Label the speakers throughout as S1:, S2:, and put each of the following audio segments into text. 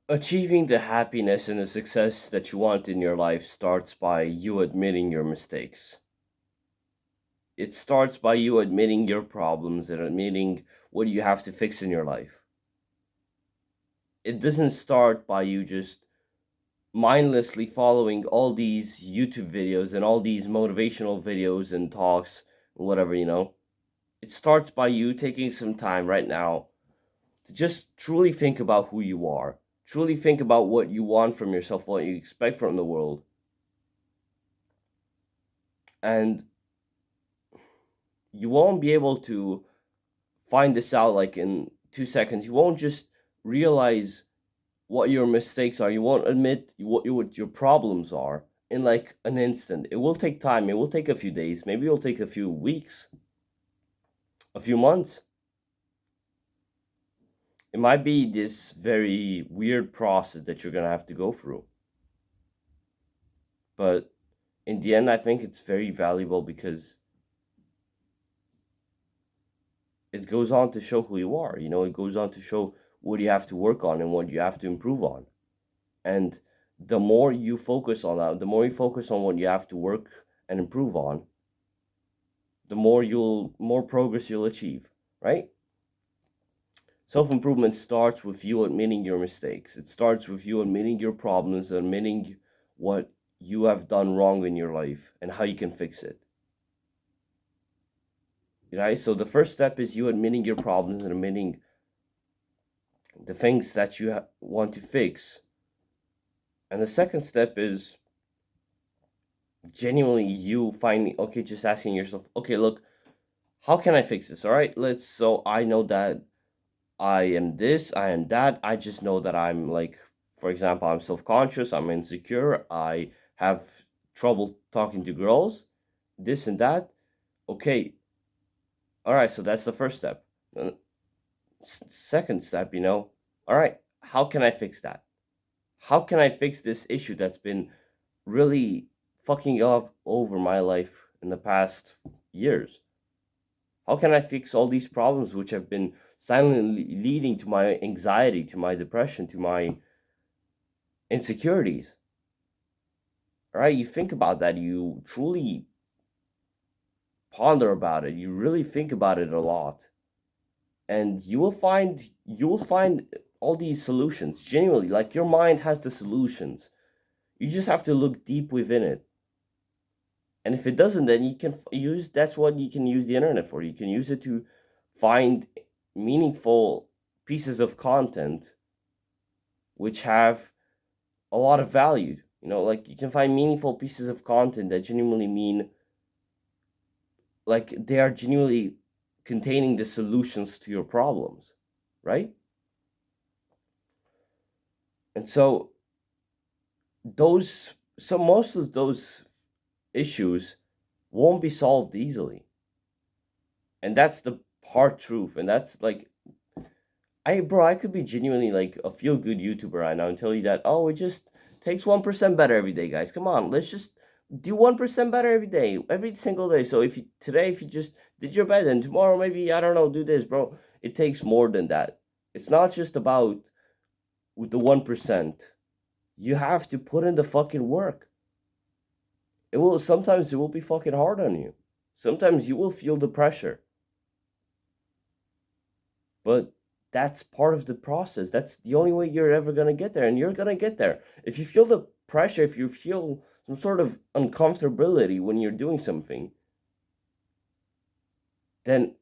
S1: Achieving the happiness and the success that you want in your life starts by you admitting your mistakes. It starts by you admitting your problems and admitting what you have to fix in your life. It doesn't start by you just mindlessly following all these YouTube videos and all these motivational videos and talks, whatever, It starts by you taking some time right now to just truly think about who you are, truly think about what you want from yourself, what you expect from the world. And you won't be able to find this out like in 2 seconds. You won't just realize what your mistakes are. You won't admit what your problems are in like an instant. It will take time. It will take a few days. Maybe it'll take a few weeks, a few months. It might be this very weird process that you're gonna have to go through. But in the end, I think it's very valuable because it goes on to show who you are. It goes on to show what you have to work on and what you have to improve on. And the more you focus on that, the more you focus on what you have to work and improve on, the more progress you'll achieve, right? Self-improvement starts with you admitting your mistakes. It starts with you admitting your problems, admitting what you have done wrong in your life and how you can fix it. Right? So the first step is you admitting your problems and admitting the things that you want to fix. And the second step is genuinely you finding, okay, just asking yourself, okay, look, how can I fix this? All right, so I know that I am this, I am that. I just know that I'm like, for example, I'm self-conscious, I'm insecure, I have trouble talking to girls, this and that. Okay, all right, so that's the first step. Second step, all right, how can I fix that? How can I fix this issue that's been really fucking up over my life in the past years? How can I fix all these problems which have been silently leading to my anxiety, to my depression, to my insecurities? All right, you think about that, you truly ponder about it, you really think about it a lot, and you will find all these solutions genuinely. Like your mind has the solutions. You just have to look deep within it. And if it doesn't, then you can use that's what you can use the internet for. You can use it to find meaningful pieces of content which have a lot of value. Like you can find meaningful pieces of content that genuinely mean like they are genuinely containing the solutions to your problems, right? And most of those issues won't be solved easily. And that's the hard truth. And that's like I could be genuinely like a feel good YouTuber right now and tell you that, oh, it just takes 1% better every day, guys. Come on, let's just do 1% better every day, every single day. So if you just did your bed, and tomorrow maybe, I don't know, do this, bro. It takes more than that. It's not just about with the 1%. You have to put in the fucking work. Sometimes it will be fucking hard on you. Sometimes you will feel the pressure. But that's part of the process. That's the only way you're ever going to get there. And you're going to get there. If you feel the pressure, if you feel some sort of uncomfortability when you're doing something, then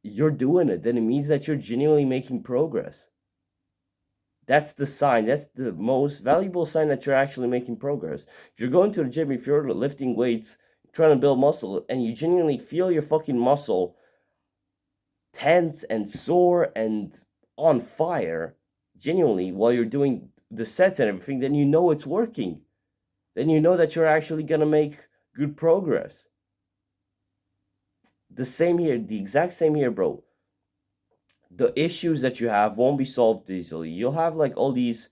S1: you're doing it. Then it means that you're genuinely making progress. That's the sign. That's the most valuable sign that you're actually making progress. If you're going to the gym, if you're lifting weights, trying to build muscle, and you genuinely feel your fucking muscle tense and sore and on fire, genuinely, while you're doing the sets and everything, then you know it's working. Then you know that you're actually gonna make good progress. The same here, the exact same here, bro. The issues that you have won't be solved easily. You'll have all these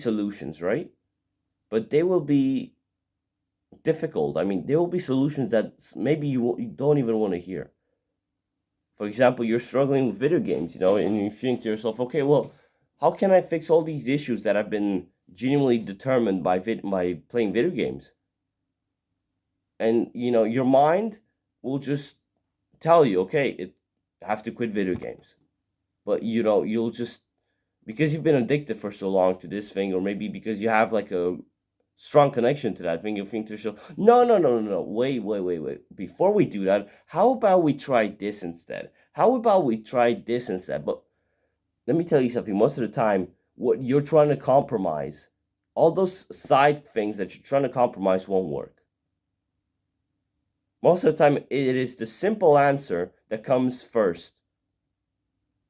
S1: solutions, right? But they will be difficult. I mean, there will be solutions that maybe you don't even want to hear. For example, you're struggling with video games, and you think to yourself, okay, well, how can I fix all these issues that have been genuinely determined by playing video games? And your mind will just tell you, okay, it have to quit video games. But you'll just, because you've been addicted for so long to this thing, or maybe because you have like a strong connection to that thing, you think to yourself, no, no, no, no, no, wait, wait, wait, wait. Before we do that, how about we try this instead? How about we try this instead? But let me tell you something. Most of the time, what you're trying to compromise, all those side things that you're trying to compromise won't work. Most of the time, it is the simple answer that comes first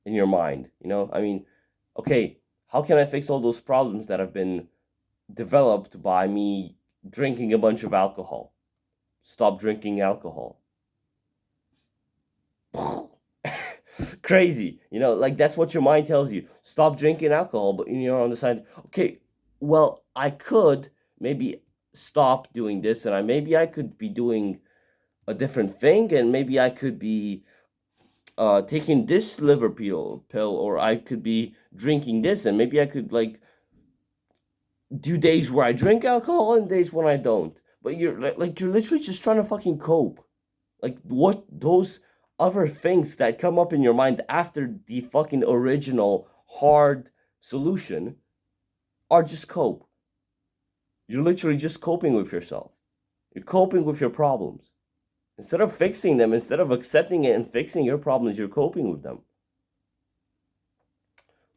S1: in your mind. I mean, okay, how can I fix all those problems that have been developed by me drinking a bunch of alcohol? Stop drinking alcohol. Crazy, like that's what your mind tells you. Stop drinking alcohol, but you're on the side. Okay, well, I could maybe stop doing this, and maybe I could be doing a different thing, and maybe I could be taking this liver pill, or I could be drinking this, and maybe I could like do days where I drink alcohol and days when I don't. But you're you're literally just trying to fucking cope. Like what those other things that come up in your mind after the fucking original hard solution are just cope. You're literally just coping with yourself. You're coping with your problems. Instead of fixing them, instead of accepting it and fixing your problems, you're coping with them.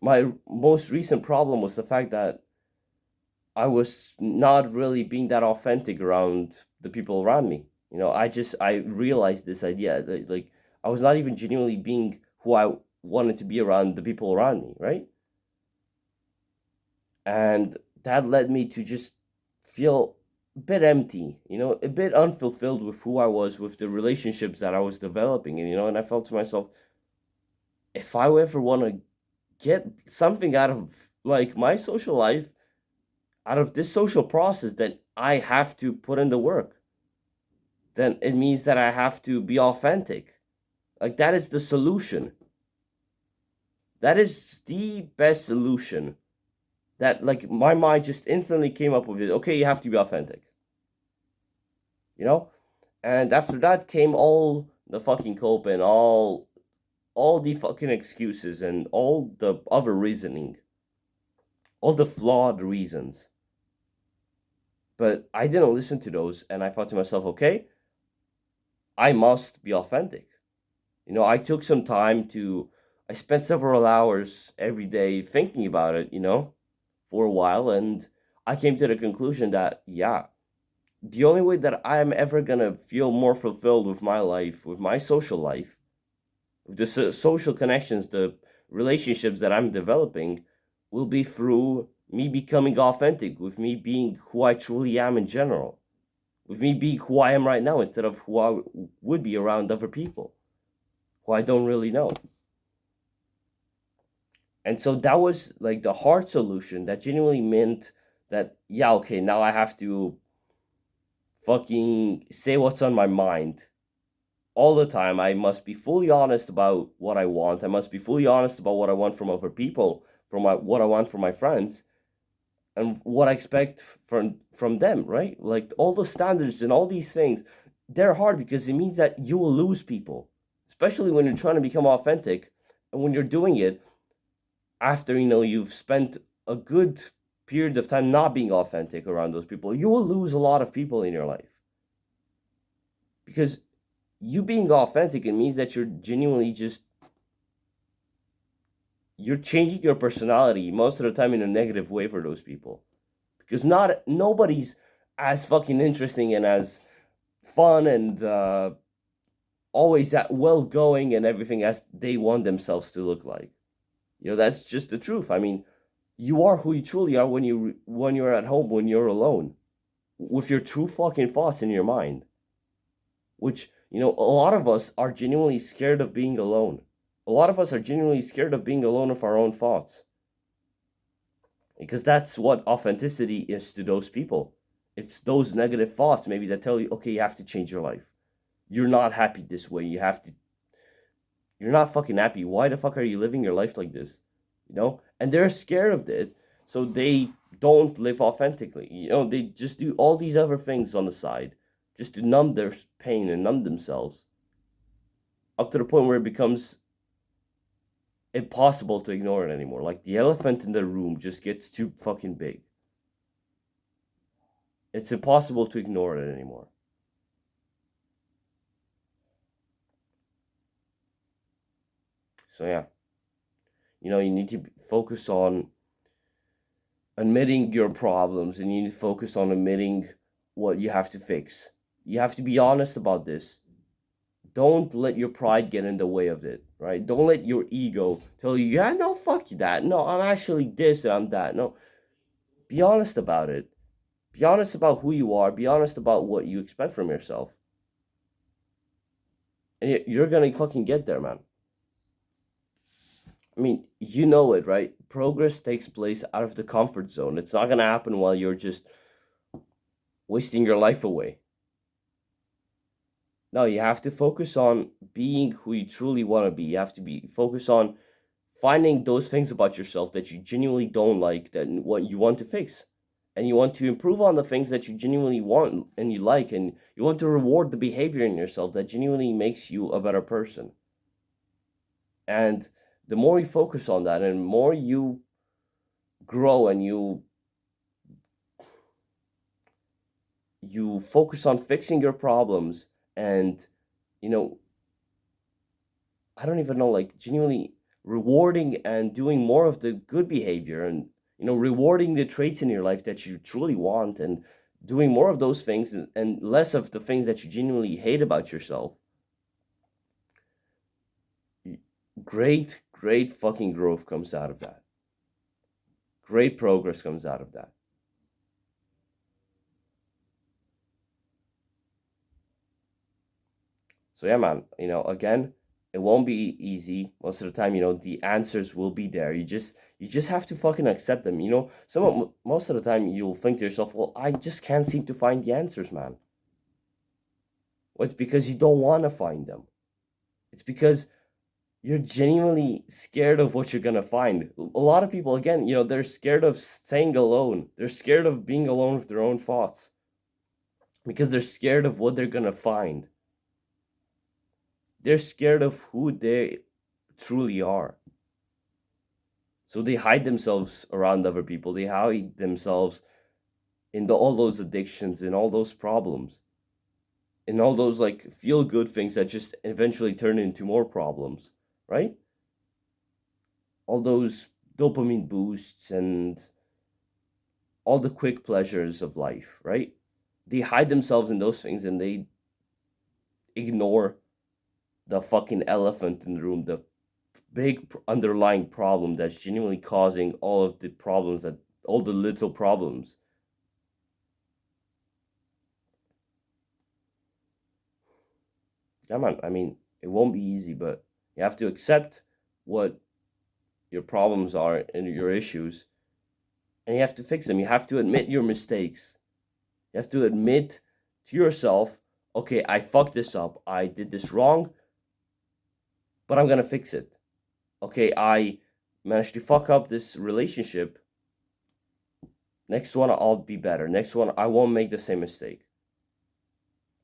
S1: My most recent problem was the fact that I was not really being that authentic around the people around me. I realized this idea that like I was not even genuinely being who I wanted to be around the people around me, right? And that led me to just feel a bit empty, a bit unfulfilled with who I was, with the relationships that I was developing, and I felt to myself, if I ever want to get something out of like my social life, out of this social process, then I have to put in the work. Then it means that I have to be authentic. Like that is the solution. That is the best solution. That like my mind just instantly came up with it. Okay, you have to be authentic. And after that came all the fucking cope and all the fucking excuses and all the other reasoning, all the flawed reasons. But I didn't listen to those, and I thought to myself, okay, I must be authentic. I took some time I spent several hours every day thinking about it, for a while, and I came to the conclusion that, yeah, the only way that I am ever gonna feel more fulfilled with my life, with my social life, with the social connections, the relationships that I'm developing, will be through me becoming authentic, with me being who I truly am in general, with me being who I am right now instead of who I would be around other people who I don't really know. And so that was like the hard solution that genuinely meant that, yeah, okay, now I have to fucking say what's on my mind all the time. I must be fully honest about what I want. I must be fully honest about what I want from other people, what I want from my friends, and what I expect from them, right? Like all the standards and all these things, they're hard because it means that you will lose people, especially when you're trying to become authentic, and when you're doing it after you've spent a good period of time not being authentic around those people, you will lose a lot of people in your life. Because you being authentic, it means that you're genuinely just you're changing your personality most of the time in a negative way for those people. Because nobody's as fucking interesting and as fun and always that well going and everything as they want themselves to look like. That's just the truth. I mean, you are who you truly are when you're at home, when you're alone, with your true fucking thoughts in your mind. Which, a lot of us are genuinely scared of being alone. A lot of us are genuinely scared of being alone with our own thoughts. Because that's what authenticity is to those people. It's those negative thoughts maybe that tell you, okay, you have to change your life. You're not happy this way. You you're not fucking happy. Why the fuck are you living your life like this? You know? And they're scared of it, so they don't live authentically. You know, they just do all these other things on the side just to numb their pain and numb themselves, up to the point where it becomes impossible to ignore it anymore. Like the elephant in the room just gets too fucking big. It's impossible to ignore it anymore. So yeah, you know, you need to focus on admitting your problems, and you need to focus on admitting what you have to fix. You have to be honest about this. Don't let your pride get in the way of it, right? Don't let your ego tell you, yeah, no, fuck that. No, I'm actually this and I'm that. No, be honest about it. Be honest about who you are. Be honest about what you expect from yourself. And you're gonna fucking get there, man. I mean, you know it, right? Progress takes place out of the comfort zone. It's not gonna happen while you're just wasting your life away. No, you have to focus on being who you truly want to be. You have to be focus on finding those things about yourself that you genuinely don't like, that what you want to fix. And you want to improve on the things that you genuinely want and you like, and you want to reward the behavior in yourself that genuinely makes you a better person. And the more you focus on that and more you grow and you focus on fixing your problems, and you know, I don't even know, like genuinely rewarding and doing more of the good behavior, and you know, rewarding the traits in your life that you truly want, and doing more of those things, and less of the things that you genuinely hate about yourself. Great fucking growth comes out of that. Great progress comes out of that. So yeah, man, you know, again, it won't be easy. Most of the time, you know, the answers will be there. You just have to fucking accept them. You know, most of the time you'll think to yourself, well, I just can't seem to find the answers, man. Well, it's because you don't want to find them. It's because you're genuinely scared of what you're gonna find. A lot of people, again, you know, they're scared of staying alone. They're scared of being alone with their own thoughts because they're scared of what they're gonna find. They're scared of who they truly are. So they hide themselves around other people. They hide themselves in all those addictions, in all those problems, in all those like feel good things that just eventually turn into more problems, right? All those dopamine boosts and all the quick pleasures of life, right? They hide themselves in those things and they ignore the fucking elephant in the room, the big underlying problem that's genuinely causing all of the problems, that all the little problems. Yeah, man, I mean, it won't be easy, but you have to accept what your problems are and your issues, and you have to fix them. You have to admit your mistakes. You have to admit to yourself, okay, I fucked this up. I did this wrong, but I'm gonna fix it. Okay, I managed to fuck up this relationship. Next one, I'll be better. Next one, I won't make the same mistake.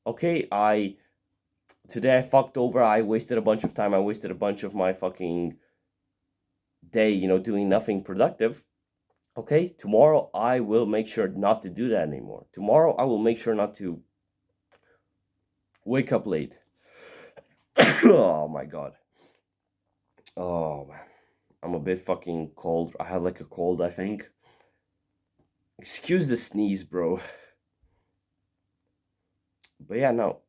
S1: Okay, today I fucked over. I wasted a bunch of time. I wasted a bunch of my fucking day, you know, doing nothing productive. Okay, tomorrow I will make sure not to do that anymore. Tomorrow I will make sure not to wake up late. Oh my god. Oh man. I'm a bit fucking cold. I had like a cold, I think. Excuse the sneeze, bro. But yeah, no.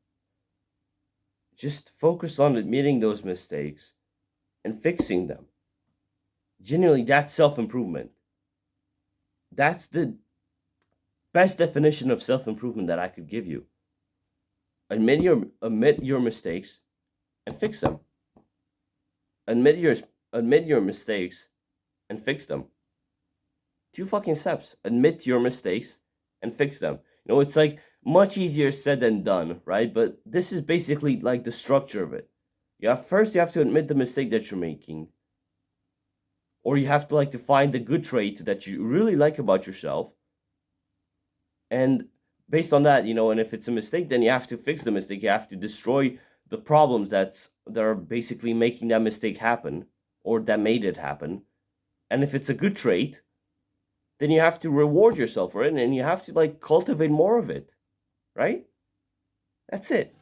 S1: Just focus on admitting those mistakes and fixing them. Genuinely, that's self improvement. That's the best definition of self improvement that I could give you. Admit your mistakes and fix them. Admit your mistakes and fix them. 2 fucking steps. Admit your mistakes and fix them. You know, it's like much easier said than done, right? But this is basically like the structure of it. First you have to admit the mistake that you're making, or you have to like to find the good trait that you really like about yourself, and based on that, and if it's a mistake, then you have to fix the mistake. You have to destroy the problems that are basically making that mistake happen, or that made it happen. And if it's a good trait, then you have to reward yourself for it, and you have to like cultivate more of it, right? That's it.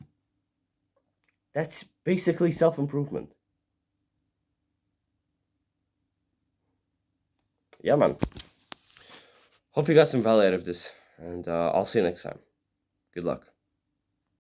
S1: That's basically self-improvement. Yeah, man. Hope you got some value out of this, and I'll see you next time. Good luck.